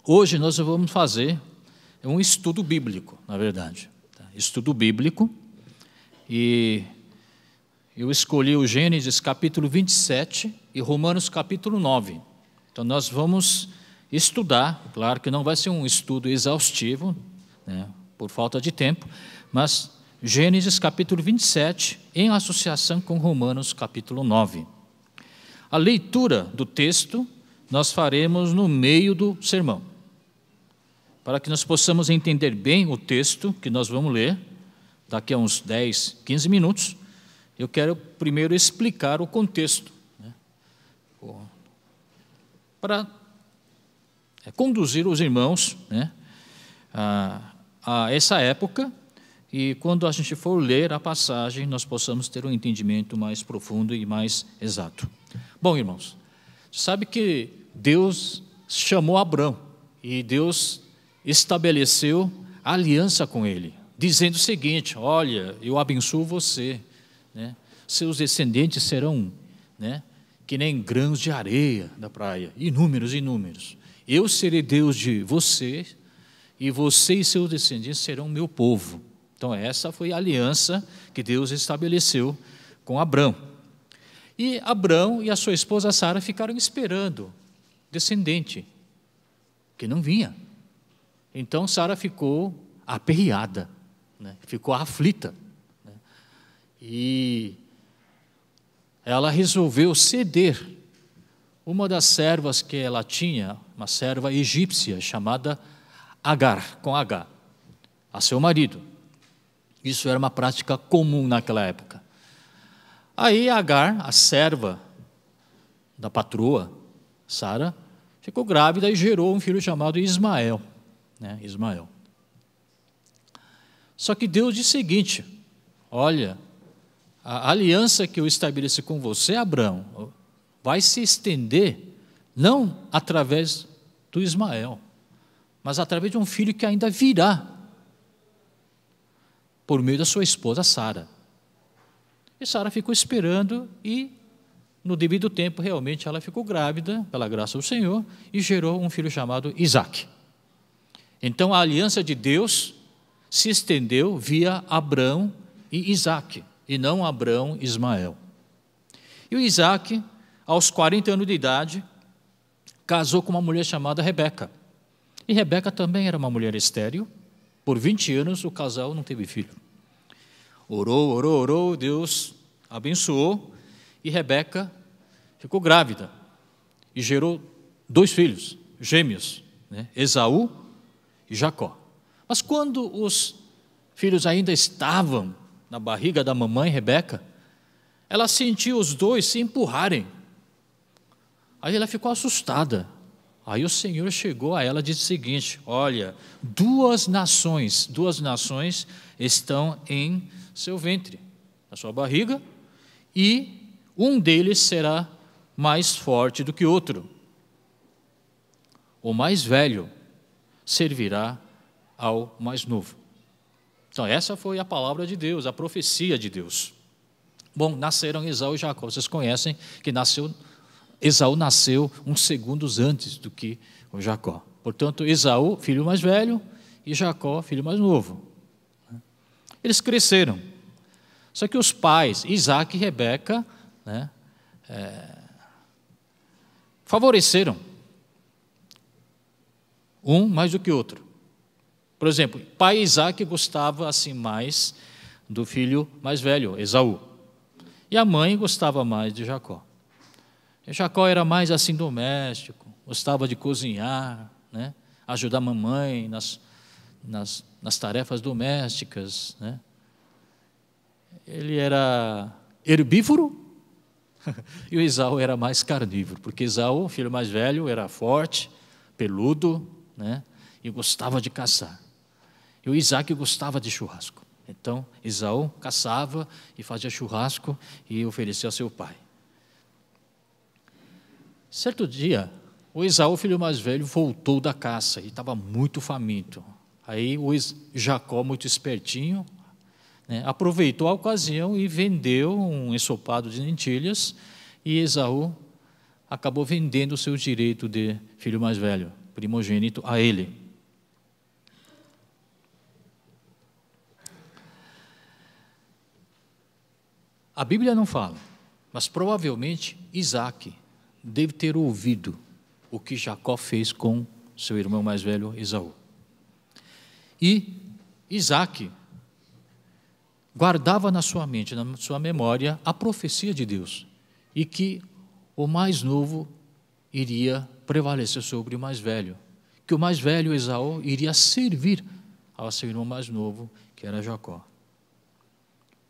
Hoje nós vamos fazer um estudo bíblico, na verdade. Estudo bíblico. E eu escolhi o Gênesis capítulo 27 e Romanos capítulo 9. Então nós vamos estudar, claro que não vai ser um estudo exaustivo, né, por falta de tempo, mas Gênesis capítulo 27 em associação com Romanos capítulo 9. A leitura do texto nós faremos no meio do sermão, para que nós possamos entender bem o texto que nós vamos ler, daqui a uns 10, 15 minutos. Eu quero primeiro explicar o contexto, né, para conduzir os irmãos, né, a essa época, e quando a gente for ler a passagem, nós possamos ter um entendimento mais profundo e mais exato. Bom, irmãos, sabe que Deus chamou Abrão, e Deus estabeleceu aliança com ele, dizendo o seguinte: olha, eu abençoo você, né? Seus descendentes serão, né, que nem grãos de areia da praia, inúmeros, inúmeros. Eu serei Deus de você, e você e seus descendentes serão meu povo. Então essa foi a aliança que Deus estabeleceu com Abrão. E Abrão e a sua esposa Sara ficaram esperando descendente, que não vinha. Então Sara ficou aperreada, né? Ficou aflita, né? E ela resolveu ceder uma das servas que ela tinha, uma serva egípcia chamada Agar, com H, a seu marido. Isso era uma prática comum naquela época. Aí Agar, a serva da patroa, Sara, ficou grávida e gerou um filho chamado Ismael, né? Ismael. Só que Deus disse o seguinte: olha, a aliança que eu estabeleci com você, Abrão, vai se estender não através do Ismael, mas através de um filho que ainda virá por meio da sua esposa Sara. E Sara ficou esperando e, no devido tempo, realmente ela ficou grávida, pela graça do Senhor, e gerou um filho chamado Isaque. Então a aliança de Deus se estendeu via Abrão e Isaque, e não Abrão e Ismael. E o Isaque, aos 40 anos de idade, casou com uma mulher chamada Rebeca. E Rebeca também era uma mulher estéril. Por 20 anos o casal não teve filho. Orou, Deus abençoou, e Rebeca ficou grávida e gerou 2 filhos, gêmeos, né? Esaú e Jacó. Mas quando os filhos ainda estavam na barriga da mamãe Rebeca, ela sentiu os 2 se empurrarem. Aí ela ficou assustada. Aí o Senhor chegou a ela e disse o seguinte: olha, duas nações estão em seu ventre, na sua barriga, e um deles será mais forte do que o outro. O mais velho servirá ao mais novo. Então essa foi a palavra de Deus, a profecia de Deus. Bom, nasceram Esaú e Jacó. Vocês conhecem que Esaú nasceu uns segundos antes do que o Jacó. Portanto, Esaú, filho mais velho, e Jacó, filho mais novo. Eles cresceram. Só que os pais, Isaque e Rebeca, né, favoreceram um mais do que o outro. Por exemplo, o pai Isaque gostava assim mais do filho mais velho, Esaú. E a mãe gostava mais de Jacó. E Jacó era mais assim doméstico, gostava de cozinhar, né, ajudar a mamãe nas tarefas domésticas, né. Ele era herbívoro e o Esaú era mais carnívoro, porque Esaú, filho mais velho, era forte, peludo, né, e gostava de caçar. E o Isaque gostava de churrasco. Então, Esaú caçava e fazia churrasco e oferecia ao seu pai. Certo dia, o Esaú, filho mais velho, voltou da caça e estava muito faminto. Aí o Jacó, muito espertinho, né, aproveitou a ocasião e vendeu um ensopado de lentilhas, e Esaú acabou vendendo o seu direito de filho mais velho. primogênito a ele. A Bíblia não fala, mas provavelmente Isaac deve ter ouvido o que Jacó fez com seu irmão mais velho, Esaú. E Isaac guardava na sua mente, na sua memória, a profecia de Deus, e que o mais novo iria prevalecer sobre o mais velho, que o mais velho, Esaú, iria servir ao seu irmão mais novo, que era Jacó.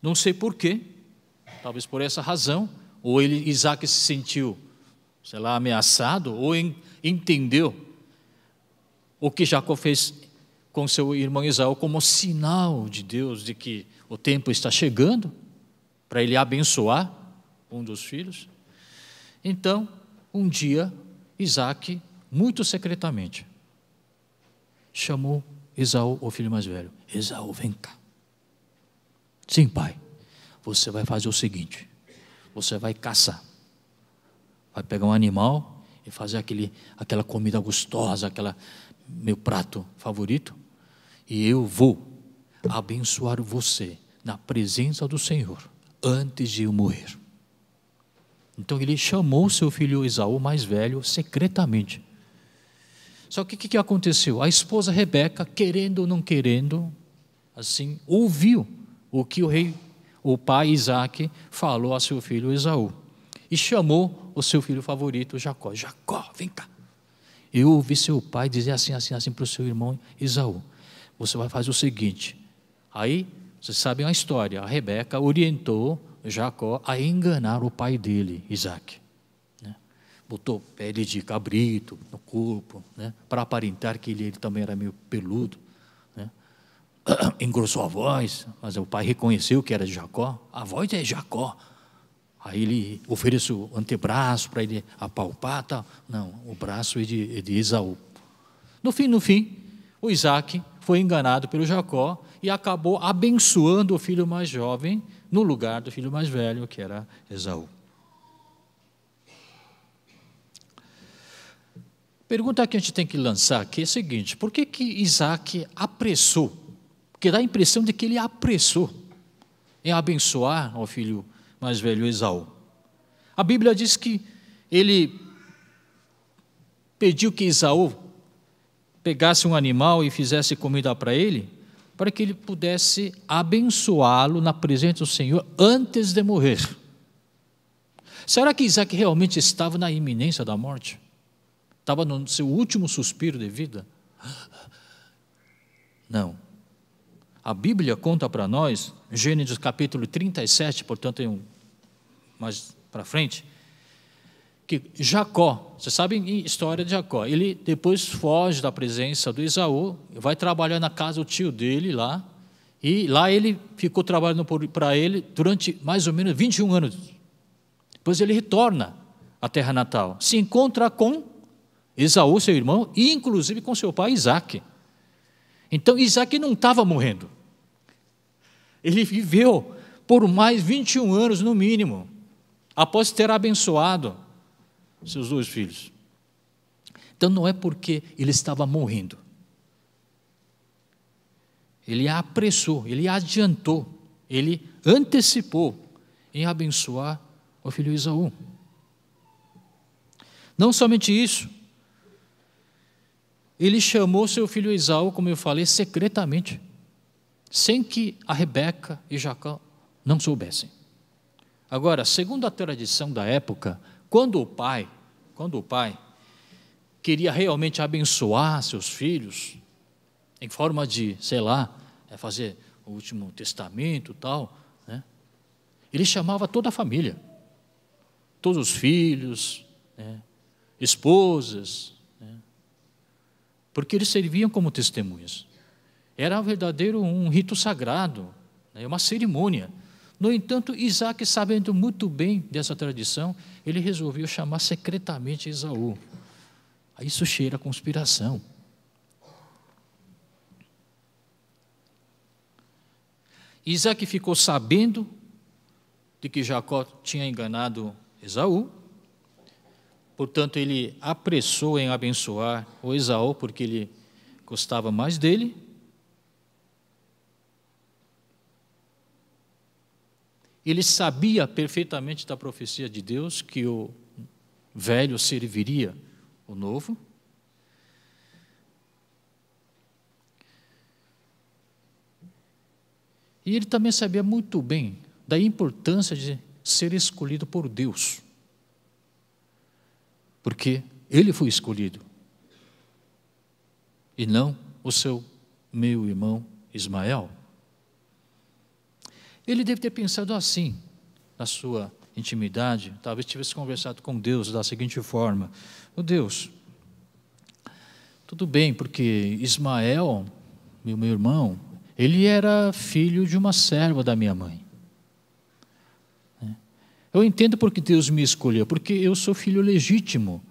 Não sei porquê, talvez por essa razão, ou Isaac se sentiu, sei lá, ameaçado, ou entendeu o que Jacó fez com seu irmão Esaú como sinal de Deus de que o tempo está chegando para ele abençoar um dos filhos. Então, um dia, Isaac, muito secretamente, chamou Esaú, o filho mais velho. Esaú, vem cá. Sim, pai, você vai fazer o seguinte, você vai caçar, vai pegar um animal e fazer aquela comida gostosa, meu prato favorito, e eu vou abençoar você na presença do Senhor, antes de eu morrer. Então ele chamou seu filho Esaú mais velho secretamente. Só que o que aconteceu? A esposa Rebeca, querendo ou não querendo, assim, ouviu o que o pai Isaac falou a seu filho Esaú. E chamou o seu filho favorito, Jacó. Jacó, vem cá. Eu ouvi seu pai dizer assim para o seu irmão Esaú. Você vai fazer o seguinte. Aí, vocês sabem a história. A Rebeca orientou Jacó a enganar o pai dele, Isaac. Botou pele de cabrito no corpo, para aparentar que ele também era meio peludo. Engrossou a voz, mas o pai reconheceu que era de Jacó. A voz é Jacó. Aí ele ofereceu o antebraço para ele apalpar. Tal. Não, o braço é de Esaú. No fim, o Isaac foi enganado pelo Jacó e acabou abençoando o filho mais jovem no lugar do filho mais velho, que era Esaú. Pergunta que a gente tem que lançar aqui é a seguinte: por que Isaac apressou? Porque dá a impressão de que ele apressou em abençoar o filho mais velho, Esaú. A Bíblia diz que ele pediu que Esaú pegasse um animal e fizesse comida para ele, para que ele pudesse abençoá-lo na presença do Senhor antes de morrer. Será que Isaac realmente estava na iminência da morte? Estava no seu último suspiro de vida? Não. A Bíblia conta para nós, Gênesis capítulo 37, portanto, mais para frente, que Jacó, vocês sabem a história de Jacó, ele depois foge da presença do Esaú, vai trabalhar na casa do tio dele lá, e lá ele ficou trabalhando para ele durante mais ou menos 21 anos. Depois ele retorna à terra natal, se encontra com Esaú, seu irmão, e inclusive com seu pai Isaac. Então Isaac não estava morrendo. Ele viveu por mais 21 anos no mínimo, após ter abençoado seus dois filhos. Então não é porque ele estava morrendo. Ele apressou, ele adiantou, ele antecipou em abençoar o filho Esaú. Não somente isso, ele chamou seu filho Esaú, como eu falei, secretamente, sem que a Rebeca e Jacó não soubessem. Agora, segundo a tradição da época, quando o pai queria realmente abençoar seus filhos, em forma de, sei lá, fazer o último testamento e tal, ele chamava toda a família, todos os filhos, esposas, porque eles serviam como testemunhas. Era um rito sagrado, uma cerimônia. No entanto, Isaac, sabendo muito bem dessa tradição, ele resolveu chamar secretamente Esaú. Isso cheira a conspiração. Isaac ficou sabendo de que Jacó tinha enganado Esaú, Portanto, ele apressou em abençoar o Esaú, porque ele gostava mais dele. Ele sabia perfeitamente da profecia de Deus, que o velho serviria o novo. E ele também sabia muito bem da importância de ser escolhido por Deus, porque ele foi escolhido, e não o seu meu irmão Ismael. Ele deve ter pensado assim, na sua intimidade, talvez tivesse conversado com Deus da seguinte forma: "Ó Deus, tudo bem, porque Ismael, meu irmão, ele era filho de uma serva da minha mãe. Eu entendo porque Deus me escolheu, porque eu sou filho legítimo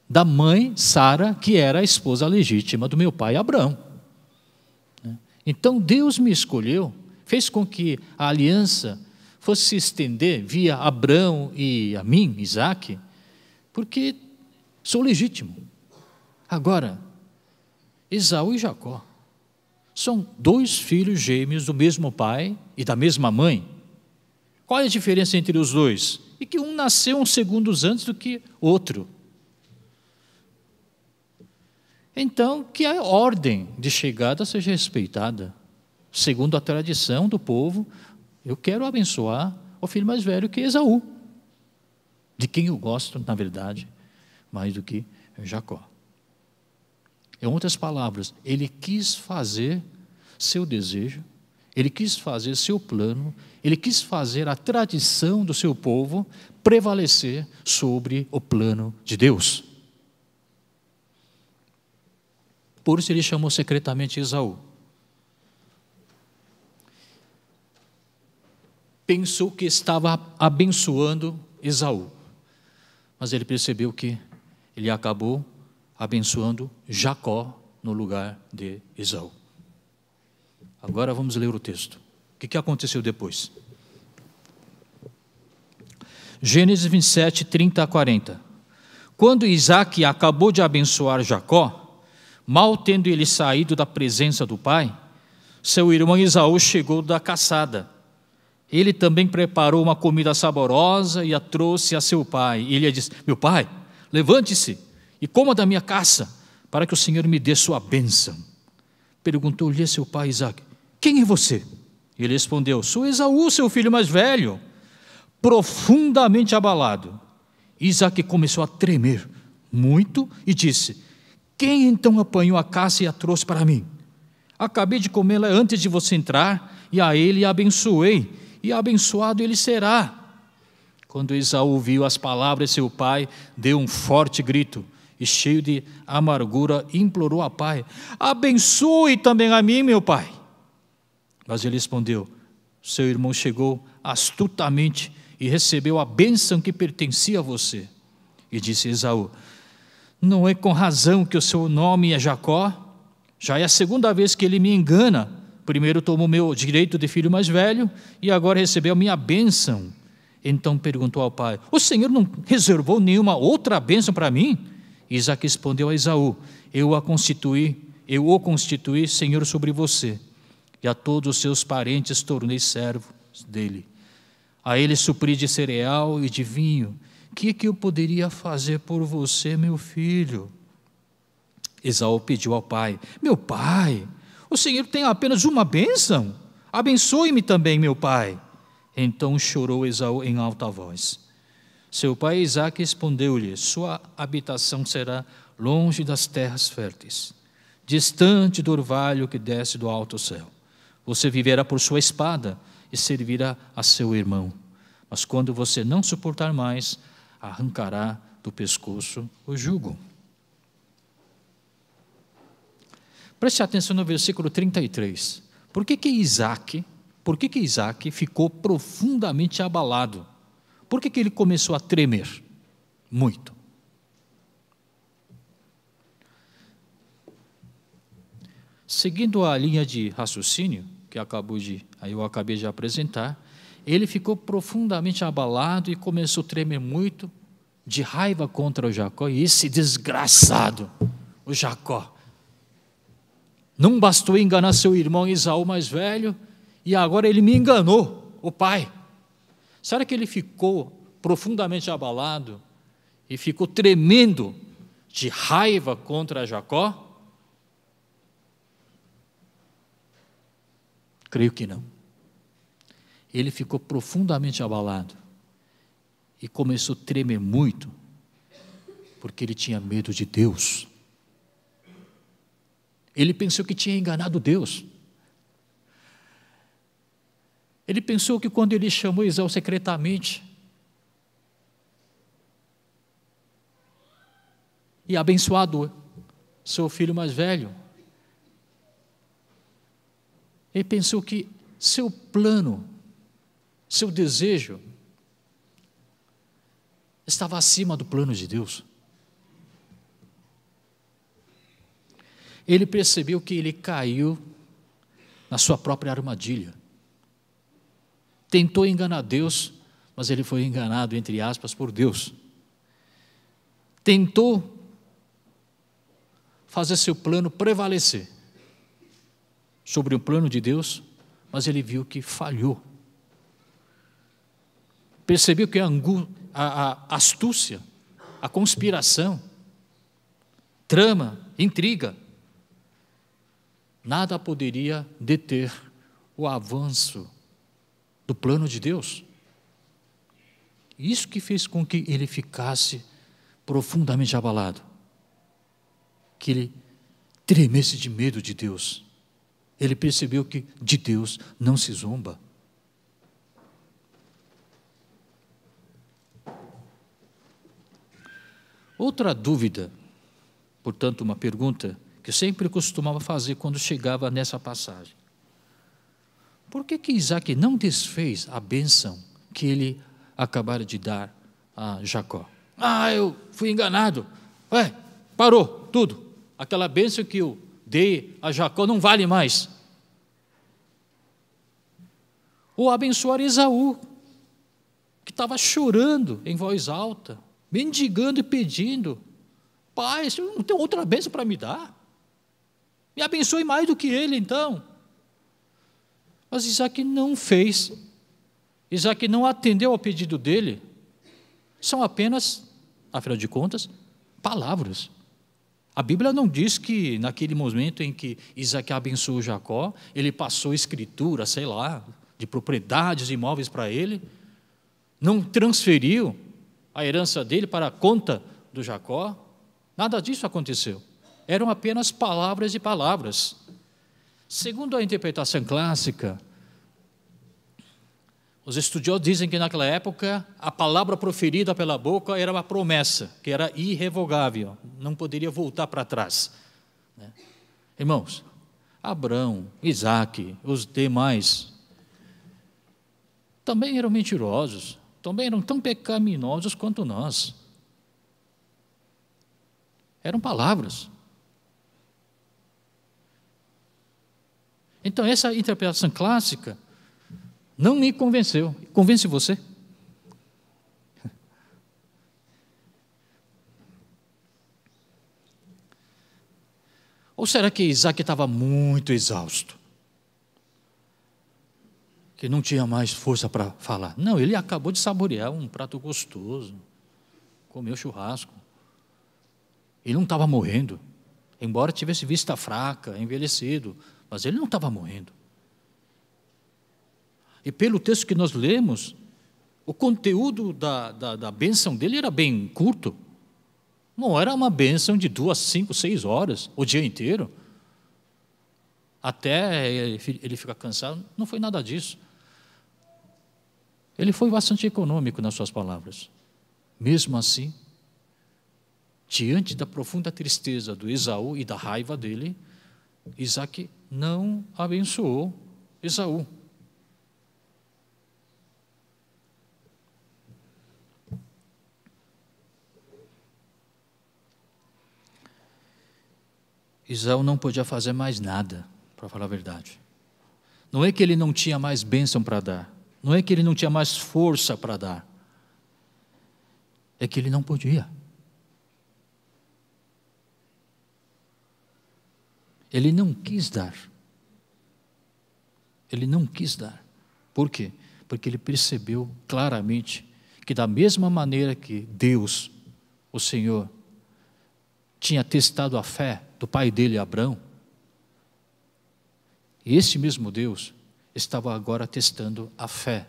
da mãe Sara, que era a esposa legítima do meu pai Abraão. Então Deus me escolheu, fez com que a aliança fosse se estender via Abraão e a mim, Isaque, porque sou legítimo. Agora, Esaú e Jacó são dois filhos gêmeos do mesmo pai e da mesma mãe. Qual é a diferença entre os dois? E que um nasceu uns segundos antes do que o outro. Então, que a ordem de chegada seja respeitada. Segundo a tradição do povo, eu quero abençoar o filho mais velho, que é Esaú, de quem eu gosto, na verdade, mais do que Jacó. Em outras palavras, ele quis fazer seu desejo, ele quis fazer seu plano, ele quis fazer a tradição do seu povo prevalecer sobre o plano de Deus. Por isso ele chamou secretamente Esaú. Pensou que estava abençoando Esaú, mas ele percebeu que ele acabou abençoando Jacó no lugar de Esaú. Agora vamos ler o texto. O que aconteceu depois? Gênesis 27, 30 a 40. Quando Isaque acabou de abençoar Jacó, mal tendo ele saído da presença do pai, seu irmão Esaú chegou da caçada. Ele também preparou uma comida saborosa e a trouxe a seu pai. E ele lhe disse: "Meu pai, levante-se e coma da minha caça, para que o Senhor me dê sua bênção." Perguntou-lhe seu pai Isaque: "Quem é você?" Ele respondeu: "Sou Esaú, seu filho mais velho." Profundamente abalado, Isaque começou a tremer muito e disse: "Quem então apanhou a caça e a trouxe para mim? Acabei de comê-la antes de você entrar, e a ele abençoei, e abençoado ele será." Quando Esaú ouviu as palavras de seu pai, deu um forte grito e, cheio de amargura, implorou ao pai: "Abençoe também a mim, meu pai." Mas ele respondeu: "Seu irmão chegou astutamente e recebeu a bênção que pertencia a você." E disse Esaú: "Não é com razão que o seu nome é Jacó? Já é a segunda vez que ele me engana. Primeiro tomou meu direito de filho mais velho e agora recebeu minha bênção." Então perguntou ao pai: "O Senhor não reservou nenhuma outra bênção para mim?" Isaque respondeu a Esaú: Eu o constituí Senhor sobre você, e a todos os seus parentes tornei servos dele. A ele supri de cereal e de vinho. Que eu poderia fazer por você, meu filho?" Esaú pediu ao pai: "Meu pai, o Senhor tem apenas uma bênção? Abençoe-me também, meu pai." Então chorou Esaú em alta voz. Seu pai Isaque respondeu-lhe: "Sua habitação será longe das terras férteis, distante do orvalho que desce do alto céu. Você viverá por sua espada e servirá a seu irmão. Mas quando você não suportar mais, arrancará do pescoço o jugo." Preste atenção no versículo 33. Por que Isaque ficou profundamente abalado? Por que ele começou a tremer muito? Seguindo a linha de raciocínio que eu acabei de apresentar, ele ficou profundamente abalado e começou a tremer muito, de raiva contra o Jacó, e esse desgraçado, o Jacó, não bastou enganar seu irmão Esaú mais velho, e agora ele me enganou, o pai. Será que ele ficou profundamente abalado e ficou tremendo de raiva contra Jacó? Creio que não. Ele ficou profundamente abalado e começou a tremer muito, porque ele tinha medo de Deus. Ele pensou que tinha enganado Deus. Ele pensou que quando ele chamou Esaú secretamente e abençoado seu filho mais velho, ele pensou que seu plano, seu desejo, estava acima do plano de Deus. Ele percebeu que ele caiu na sua própria armadilha. Tentou enganar Deus, mas ele foi enganado, entre aspas, por Deus. Tentou fazer seu plano prevalecer sobre o plano de Deus, mas ele viu que falhou. Percebeu que a astúcia, a conspiração, trama, intriga, nada poderia deter o avanço do plano de Deus. Isso que fez com que ele ficasse profundamente abalado, que ele tremesse de medo de Deus. Ele percebeu que de Deus não se zomba. Outra dúvida, portanto, uma pergunta que eu sempre costumava fazer quando chegava nessa passagem. Por que Isaac não desfez a bênção que ele acabara de dar a Jacó? Eu fui enganado. Parou tudo. Aquela bênção que eu dei a Jacó não vale mais. Ou abençoar Esaú, que estava chorando em voz alta, mendigando e pedindo: pai, você não tem outra bênção para me dar? Me abençoe mais do que ele, então. Mas Isaac não fez. Isaac não atendeu ao pedido dele. São apenas, afinal de contas, palavras. A Bíblia não diz que naquele momento em que Isaac abençoou Jacó, ele passou escritura, sei lá, de propriedades imóveis para ele, não transferiu a herança dele para a conta do Jacó. Nada disso aconteceu. Eram apenas palavras e palavras. Segundo a interpretação clássica, os estudiosos dizem que naquela época a palavra proferida pela boca era uma promessa, que era irrevogável, não poderia voltar para trás. Irmãos, Abraão, Isaac, os demais, também eram mentirosos, também eram tão pecaminosos quanto nós. Eram palavras. Então, essa interpretação clássica não me convenceu. Convence você? Ou será que Isaac estava muito exausto? Que não tinha mais força para falar? Não, ele acabou de saborear um prato gostoso, comeu churrasco. Ele não estava morrendo, embora tivesse vista fraca, envelhecido, mas ele não estava morrendo. E pelo texto que nós lemos, o conteúdo da bênção dele era bem curto. Não era uma bênção de 2, 5, 6 horas, o dia inteiro, até ele ficar cansado. Não foi nada disso. Ele foi bastante econômico nas suas palavras. Mesmo assim, diante da profunda tristeza do Esaú e da raiva dele, Isaac não abençoou Esaú. Esaú não podia fazer mais nada, para falar a verdade. Não é que ele não tinha mais bênção para dar, não é que ele não tinha mais força para dar. é que ele não podia. Ele não quis dar. Ele não quis dar. Por quê? Porque ele percebeu claramente que da mesma maneira que Deus, o Senhor, tinha testado a fé do pai dele, Abraão, esse mesmo Deus estava agora testando a fé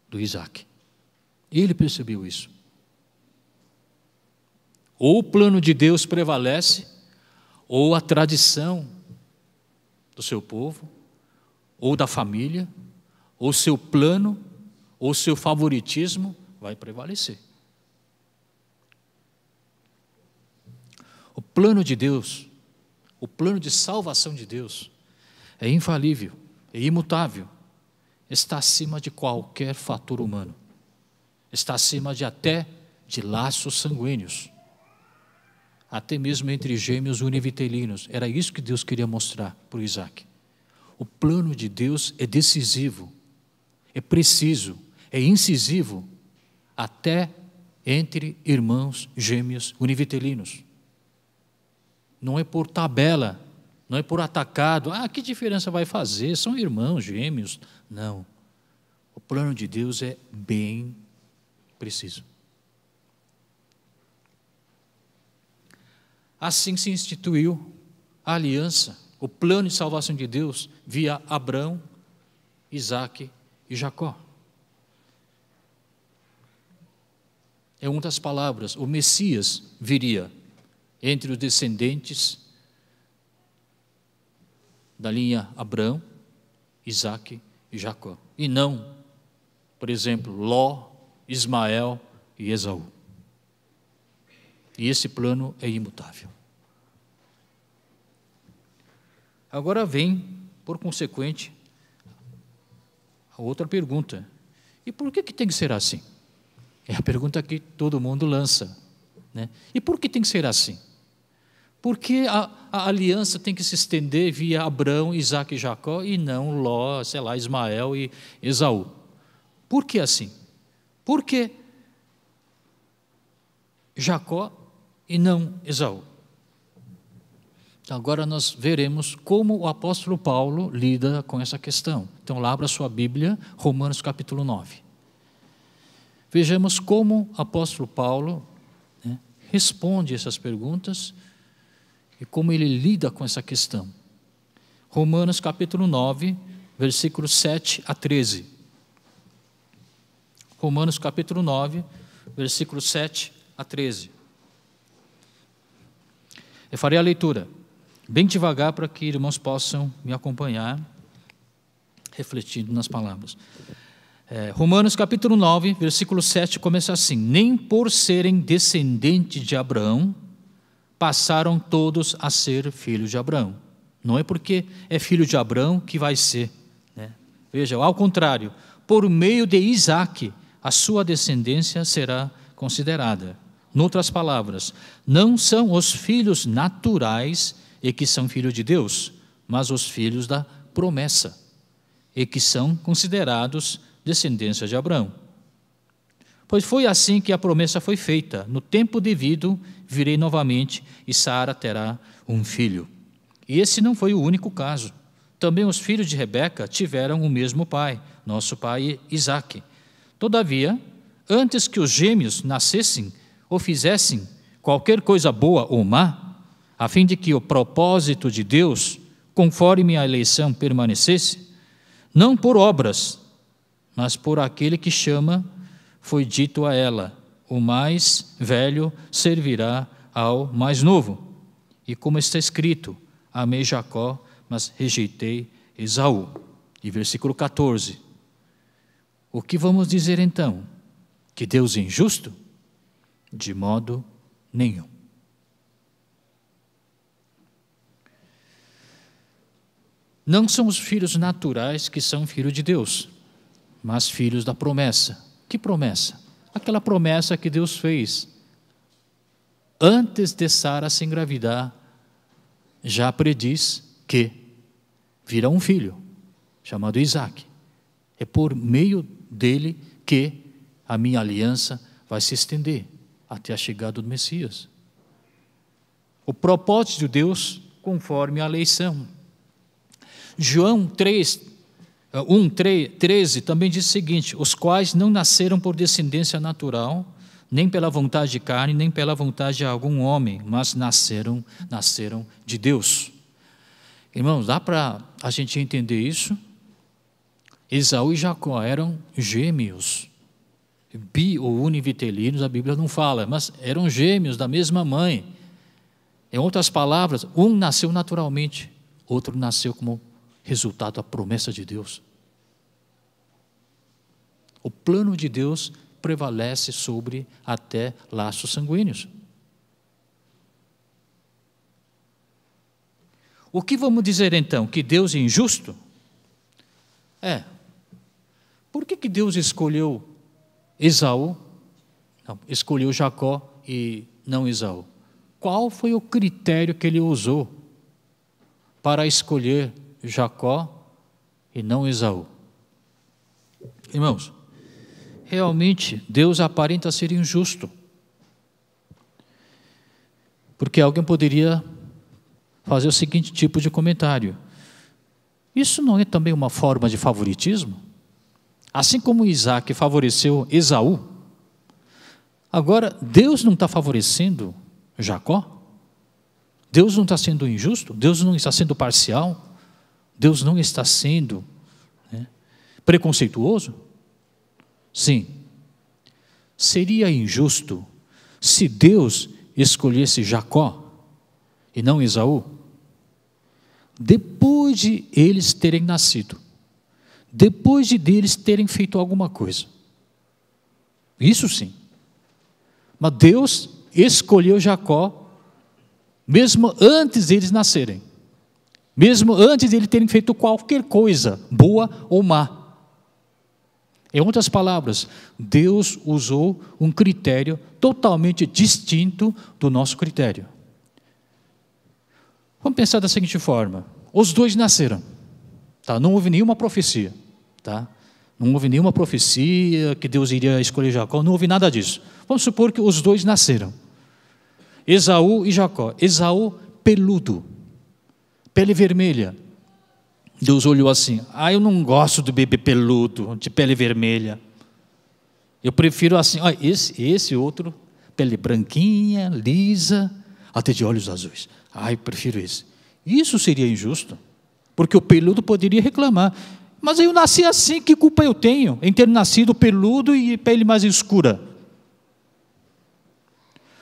do Isaac. Ele percebeu isso. Ou o plano de Deus prevalece, ou a tradição do seu povo, ou da família, ou seu plano, ou seu favoritismo vai prevalecer. O plano de Deus, o plano de salvação de Deus é infalível, é imutável, está acima de qualquer fator humano, está acima de até de laços sanguíneos, até mesmo entre gêmeos univitelinos. Era isso que Deus queria mostrar para o Isaac. O plano de Deus é decisivo, é preciso, é incisivo, até entre irmãos gêmeos univitelinos. Não é por tabela, não é por atacado. Que diferença vai fazer? São irmãos gêmeos. Não. O plano de Deus é bem preciso. Assim se instituiu a aliança, o plano de salvação de Deus via Abraão, Isaque e Jacó. Em outras palavras, o Messias viria entre os descendentes da linha Abraão, Isaque e Jacó. E não, por exemplo, Ló, Ismael e Esaú. E esse plano é imutável. Agora vem, por consequente, a outra pergunta. E por que tem que ser assim? É a pergunta que todo mundo lança, né? E por que tem que ser assim? Por que a aliança tem que se estender via Abraão, Isaque e Jacó e não Ló, Ismael e Esaú? Por que assim? Por que Jacó e não Esaú? Agora nós veremos como o apóstolo Paulo lida com essa questão. Então lá abra sua Bíblia, Romanos capítulo 9. Vejamos como o apóstolo Paulo responde essas perguntas e como ele lida com essa questão. Romanos capítulo 9, versículos 7 a 13. Romanos capítulo 9, versículos 7 a 13. Eu farei a leitura bem devagar para que irmãos possam me acompanhar, refletindo nas palavras. Romanos capítulo 9, versículo 7 começa assim: nem por serem descendentes de Abraão, passaram todos a ser filhos de Abraão. Não é porque é filho de Abraão que vai ser, né? Veja, ao contrário, por meio de Isaque, a sua descendência será considerada. Noutras palavras, não são os filhos naturais e que são filhos de Deus, mas os filhos da promessa, e que são considerados descendência de Abraão. Pois foi assim que a promessa foi feita: no tempo devido virei novamente e Sara terá um filho. E esse não foi o único caso. Também os filhos de Rebeca tiveram o mesmo pai, nosso pai Isaque. Todavia, antes que os gêmeos nascessem ou fizessem qualquer coisa boa ou má, a fim de que o propósito de Deus, conforme a eleição, permanecesse, não por obras, mas por aquele que chama, foi dito a ela: o mais velho servirá ao mais novo. E como está escrito: amei Jacó, mas rejeitei Esaú. E versículo 14. O que vamos dizer então? Que Deus é injusto? De modo nenhum. Não são os filhos naturais que são filhos de Deus, mas filhos da promessa. Que promessa? Aquela promessa que Deus fez antes de Sara se engravidar, já prediz que virá um filho chamado Isaque. É por meio dele que a minha aliança vai se estender. até a chegada do Messias. O propósito de Deus conforme a eleição. João 13 também diz o seguinte: os quais não nasceram por descendência natural, nem pela vontade de carne, nem pela vontade de algum homem, mas nasceram de Deus. Irmãos, dá para a gente entender isso? Esaú e Jacó eram gêmeos, bi ou univitelinos, a Bíblia não fala, mas eram gêmeos da mesma mãe. Em outras palavras, um nasceu naturalmente, outro nasceu como resultado da promessa de Deus. O plano de Deus prevalece sobre até laços sanguíneos. O que vamos dizer então? Que Deus é injusto? Por que Deus escolheu Esaú? Não, escolheu Jacó e não Esaú. Qual foi o critério que ele usou para escolher Jacó e não Esaú? Irmãos, realmente Deus aparenta ser injusto. Porque alguém poderia fazer o seguinte tipo de comentário: isso não é também uma forma de favoritismo? Assim como Isaac favoreceu Esaú, agora Deus não está favorecendo Jacó? Deus não está sendo injusto? Deus não está sendo parcial? Deus não está sendo preconceituoso? Sim. Seria injusto se Deus escolhesse Jacó e não Esaú? Depois de eles terem nascido, depois de deles terem feito alguma coisa. Isso sim. Mas Deus escolheu Jacó mesmo antes deles nascerem, mesmo antes de eles terem feito qualquer coisa, boa ou má. Em outras palavras, Deus usou um critério totalmente distinto do nosso critério. Vamos pensar da seguinte forma: os dois nasceram, tá? Não houve nenhuma profecia, tá? Não houve nenhuma profecia que Deus iria escolher Jacó, não houve nada disso. Vamos supor que os dois nasceram, Esaú e Jacó. Esaú peludo, pele vermelha. Deus olhou assim: eu não gosto do bebê peludo, de pele vermelha. Eu prefiro assim, esse outro, pele branquinha, lisa, até de olhos azuis. Eu prefiro esse. Isso seria injusto, porque o peludo poderia reclamar: mas eu nasci assim, que culpa eu tenho em ter nascido peludo e pele mais escura?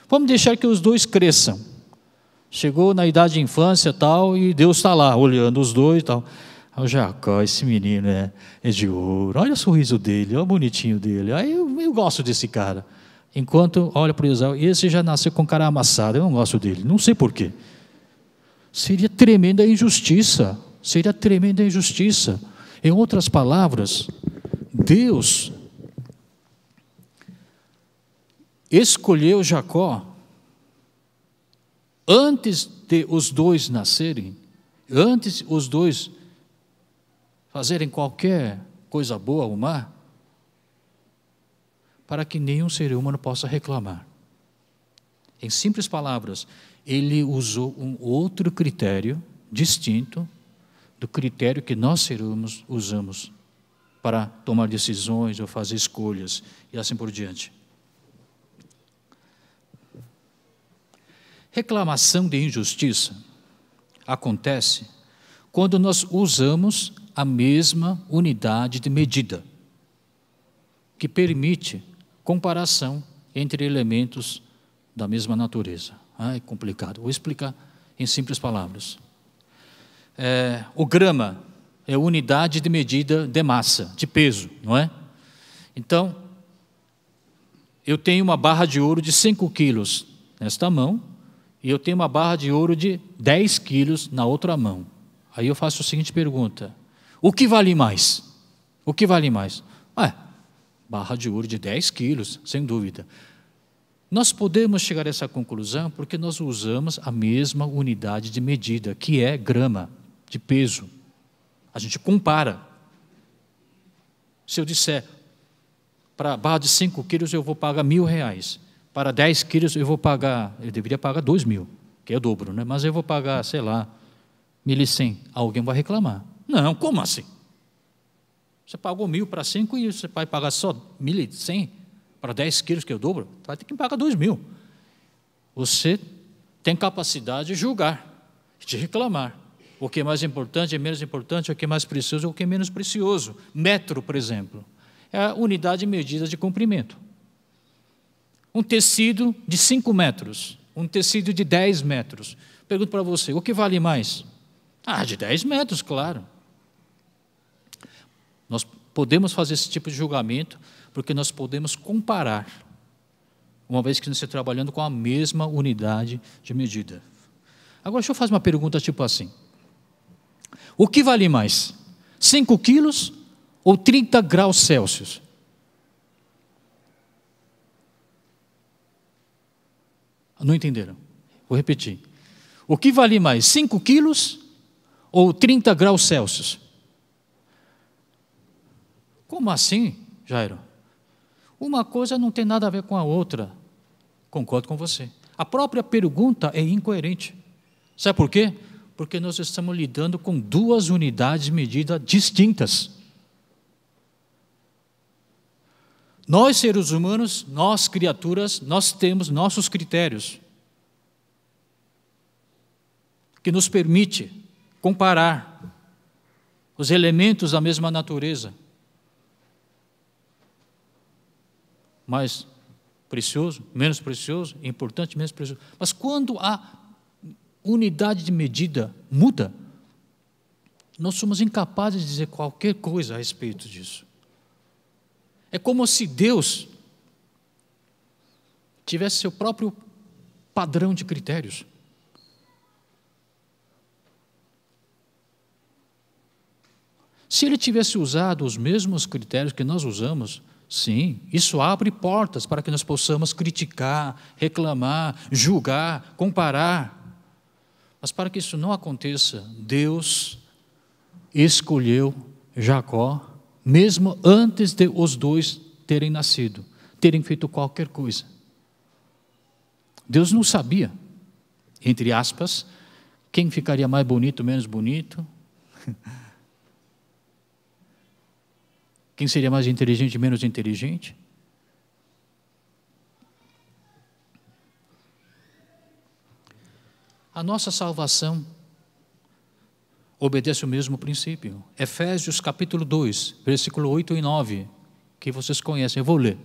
Vamos deixar que os dois cresçam. Chegou na idade de infância tal, e Deus está lá, olhando os dois tal. O Jacó, esse menino é de ouro, olha o sorriso dele, olha o bonitinho dele, eu gosto desse cara. Enquanto olha para o Esaú, esse já nasceu com cara amassado, eu não gosto dele, não sei porquê. Seria tremenda injustiça, Em outras palavras, Deus escolheu Jacó antes de os dois nascerem, antes de os dois fazerem qualquer coisa boa ou má, para que nenhum ser humano possa reclamar. Em simples palavras, ele usou um outro critério distinto do critério que nós seres humanos usamos para tomar decisões ou fazer escolhas e assim por diante. Reclamação de injustiça acontece quando nós usamos a mesma unidade de medida, que permite comparação entre elementos da mesma natureza. É complicado. Vou explicar em simples palavras. O grama é a unidade de medida de massa, de peso, não é? Então, eu tenho uma barra de ouro de 5 quilos nesta mão, e eu tenho uma barra de ouro de 10 quilos na outra mão. Aí eu faço a seguinte pergunta: o que vale mais? O que vale mais? Barra de ouro de 10 quilos, sem dúvida. Nós podemos chegar a essa conclusão porque nós usamos a mesma unidade de medida, que é grama, de peso. A gente compara. Se eu disser, para a barra de 5 quilos eu vou pagar R$1.000, Para 10 quilos eu deveria pagar 2.000, que é o dobro, né? Mas eu vou pagar, sei lá, 1.100. Alguém vai reclamar. Não, como assim? Você pagou 1.000 para 5 e você vai pagar só 1.100 para 10 quilos, que é o dobro? Vai ter que pagar 2.000. Você tem capacidade de julgar, de reclamar. O que é mais importante, é menos importante, o que é mais precioso, o que é menos precioso. Metro, por exemplo, é a unidade de medida de comprimento. Um tecido de 5 metros, um tecido de 10 metros. Pergunto para você, o que vale mais? De 10 metros, claro. Nós podemos fazer esse tipo de julgamento porque nós podemos comparar, uma vez que nós estamos trabalhando com a mesma unidade de medida. Agora, deixa eu fazer uma pergunta tipo assim. O que vale mais? 5 quilos ou 30 graus Celsius? Não entenderam? Vou repetir. O que vale mais? 5 quilos ou 30 graus Celsius? Como assim, Jairo? Uma coisa não tem nada a ver com a outra. Concordo com você. A própria pergunta é incoerente. Sabe por quê? Porque nós estamos lidando com duas unidades de medida distintas. Nós, seres humanos, nós, criaturas, nós temos nossos critérios que nos permite comparar os elementos da mesma natureza. Mais precioso, menos precioso, importante, menos precioso. Mas quando a unidade de medida muda, nós somos incapazes de dizer qualquer coisa a respeito disso. É como se Deus tivesse seu próprio padrão de critérios. Se Ele tivesse usado os mesmos critérios que nós usamos, sim, isso abre portas para que nós possamos criticar, reclamar, julgar, comparar. Mas para que isso não aconteça, Deus escolheu Jacó, mesmo antes de os dois terem nascido, terem feito qualquer coisa. Deus não sabia, entre aspas, quem ficaria mais bonito, menos bonito, quem seria mais inteligente, menos inteligente. A nossa salvação obedece o mesmo princípio. Efésios capítulo 2, versículo 8 e 9, que vocês conhecem, eu vou ler.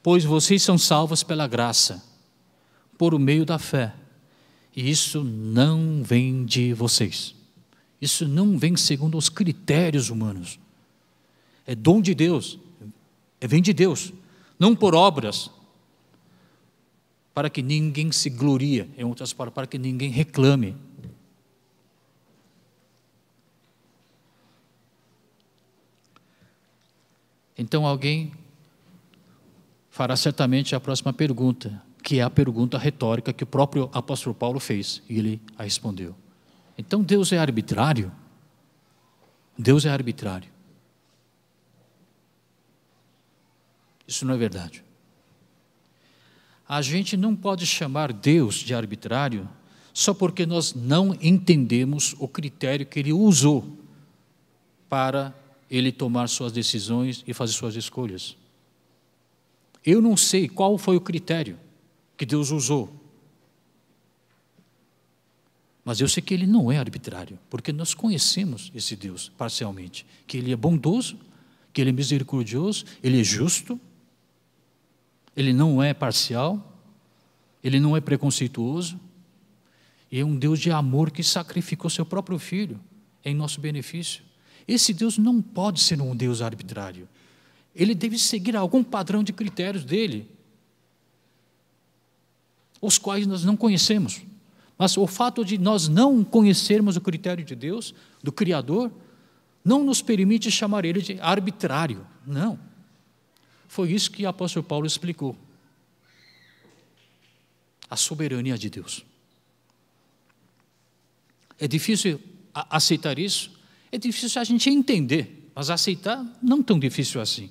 Pois vocês são salvos pela graça, por meio da fé, e isso não vem de vocês. Isso não vem segundo os critérios humanos. É dom de Deus, vem de Deus, não por obras, para que ninguém se glorie, em outras palavras, para que ninguém reclame. Então alguém fará certamente a próxima pergunta, que é a pergunta retórica que o próprio apóstolo Paulo fez, e ele a respondeu. Então Deus é arbitrário? Deus é arbitrário. Isso não é verdade. A gente não pode chamar Deus de arbitrário só porque nós não entendemos o critério que Ele usou para Ele tomar suas decisões e fazer suas escolhas. Eu não sei qual foi o critério que Deus usou, mas eu sei que Ele não é arbitrário, porque nós conhecemos esse Deus parcialmente, que Ele é bondoso, que Ele é misericordioso, Ele é justo, Ele não é parcial, Ele não é preconceituoso, e é um Deus de amor que sacrificou seu próprio Filho em nosso benefício. Esse Deus não pode ser um Deus arbitrário. Ele deve seguir algum padrão de critérios dele, os quais nós não conhecemos. Mas o fato de nós não conhecermos o critério de Deus, do Criador, não nos permite chamar Ele de arbitrário. Não. Foi isso que o apóstolo Paulo explicou. A soberania de Deus. É difícil aceitar isso? É difícil a gente entender, mas aceitar não tão difícil assim.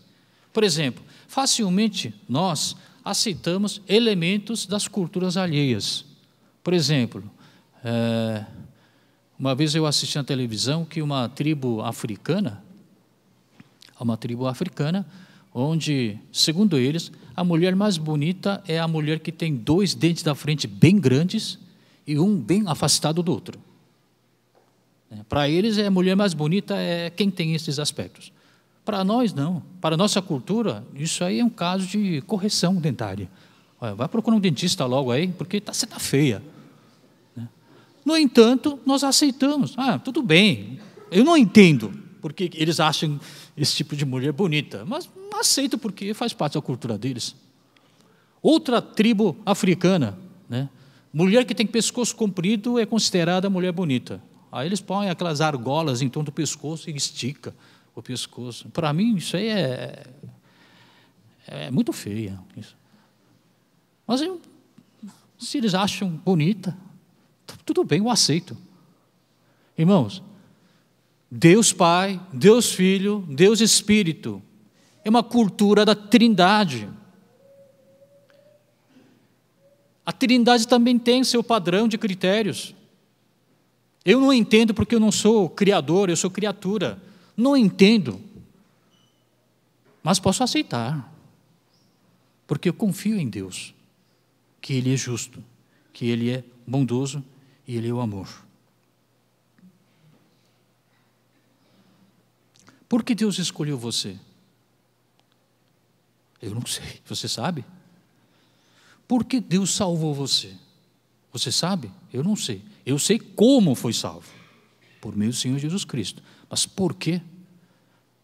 Por exemplo, facilmente nós aceitamos elementos das culturas alheias. Por exemplo, uma vez eu assisti na televisão que uma tribo africana, onde, segundo eles, a mulher mais bonita é a mulher que tem 2 dentes da frente bem grandes e um bem afastado do outro. Para eles, a mulher mais bonita é quem tem esses aspectos. Para nós, não. Para a nossa cultura, isso aí é um caso de correção dentária. Olha, vai procurar um dentista logo aí, porque você está feia. No entanto, nós aceitamos. Tudo bem, eu não entendo porque eles acham esse tipo de mulher bonita, mas aceito porque faz parte da cultura deles. Outra tribo africana, mulher que tem pescoço comprido é considerada mulher bonita. Aí eles põem aquelas argolas em torno do pescoço e estica o pescoço. Para mim, isso aí é muito feia. Mas se eles acham bonita, tudo bem, eu aceito. Irmãos, Deus Pai, Deus Filho, Deus Espírito, é uma cultura da Trindade. A Trindade também tem seu padrão de critérios. Eu não entendo porque eu não sou criador, eu sou criatura. Não entendo, mas posso aceitar, porque eu confio em Deus, que Ele é justo, que Ele é bondoso e Ele é o amor. Por que Deus escolheu você? Eu não sei, você sabe? Por que Deus salvou você? Você sabe? Eu não sei. Eu sei como foi salvo, por meio do Senhor Jesus Cristo. Mas por quê?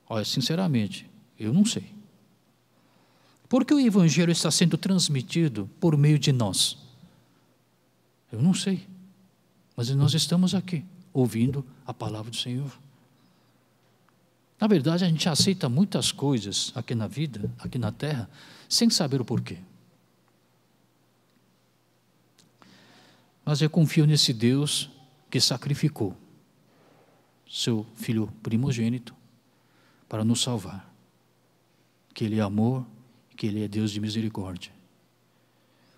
Olha, sinceramente, eu não sei. Por que o Evangelho está sendo transmitido por meio de nós? Eu não sei. Mas nós estamos aqui, ouvindo a palavra do Senhor. Na verdade, a gente aceita muitas coisas aqui na vida, aqui na terra, sem saber o porquê. Mas eu confio nesse Deus que sacrificou seu Filho primogênito para nos salvar. Que Ele é amor, que Ele é Deus de misericórdia.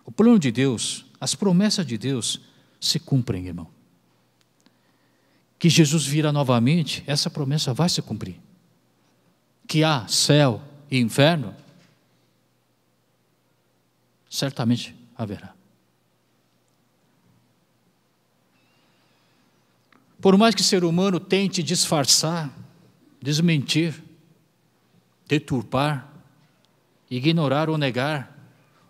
O plano de Deus, as promessas de Deus se cumprem, irmão. Que Jesus virá novamente, essa promessa vai se cumprir. Que há céu e inferno, certamente haverá. Por mais que o ser humano tente disfarçar, desmentir, deturpar, ignorar ou negar,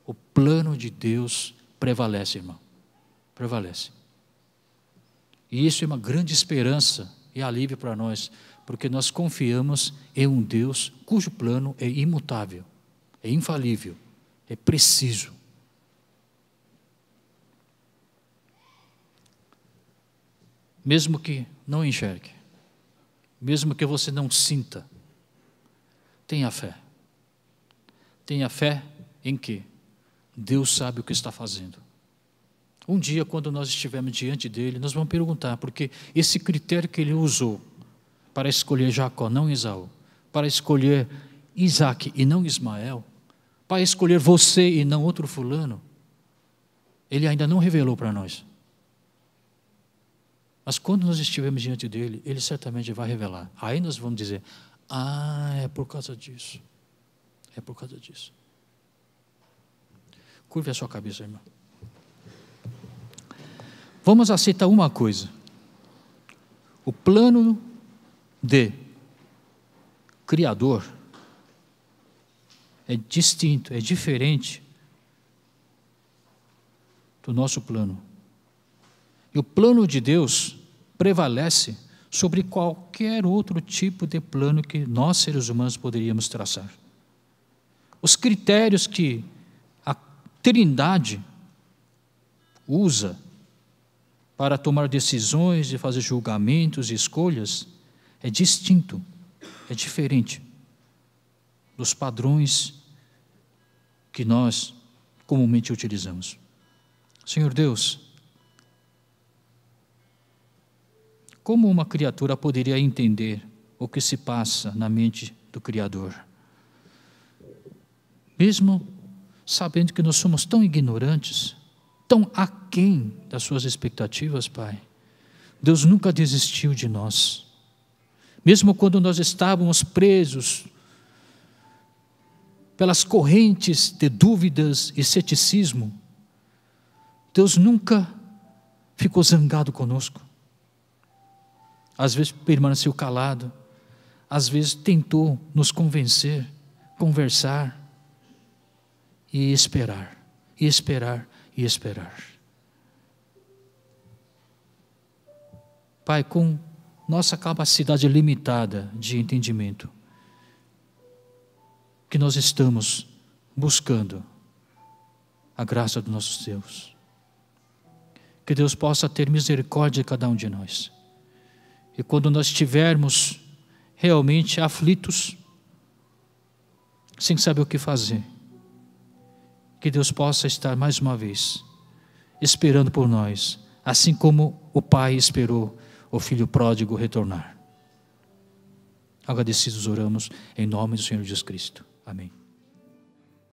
o plano de Deus prevalece, irmão. Prevalece. E isso é uma grande esperança e alívio para nós, porque nós confiamos em um Deus cujo plano é imutável, é infalível, é preciso. Mesmo que não enxergue, mesmo que você não sinta, tenha fé. Tenha fé em que Deus sabe o que está fazendo. Um dia, quando nós estivermos diante dele, nós vamos perguntar, porque esse critério que ele usou para escolher Jacó, não Esaú, para escolher Isaac e não Ismael, para escolher você e não outro fulano, ele ainda não revelou para nós. Mas quando nós estivermos diante dele, ele certamente vai revelar. Aí nós vamos dizer, é por causa disso. É por causa disso. Curve a sua cabeça, irmão. Vamos aceitar uma coisa. O plano de Criador é distinto, é diferente do nosso plano. E o plano de Deus prevalece sobre qualquer outro tipo de plano que nós, seres humanos, poderíamos traçar. Os critérios que a Trindade usa para tomar decisões e fazer julgamentos e escolhas é distinto, é diferente dos padrões que nós comumente utilizamos. Senhor Deus, como uma criatura poderia entender o que se passa na mente do Criador? Mesmo sabendo que nós somos tão ignorantes, tão aquém das suas expectativas, Pai. Deus nunca desistiu de nós. Mesmo quando nós estávamos presos pelas correntes de dúvidas e ceticismo, Deus nunca ficou zangado conosco. Às vezes permaneceu calado, às vezes tentou nos convencer, conversar e esperar, e esperar, e esperar. Pai, com nossa capacidade limitada de entendimento, que nós estamos buscando a graça do nosso Deus. Que Deus possa ter misericórdia de cada um de nós. E quando nós estivermos realmente aflitos, sem saber o que fazer, que Deus possa estar mais uma vez esperando por nós, assim como o Pai esperou o filho pródigo retornar. Agradecidos oramos em nome do Senhor Jesus Cristo. Amém.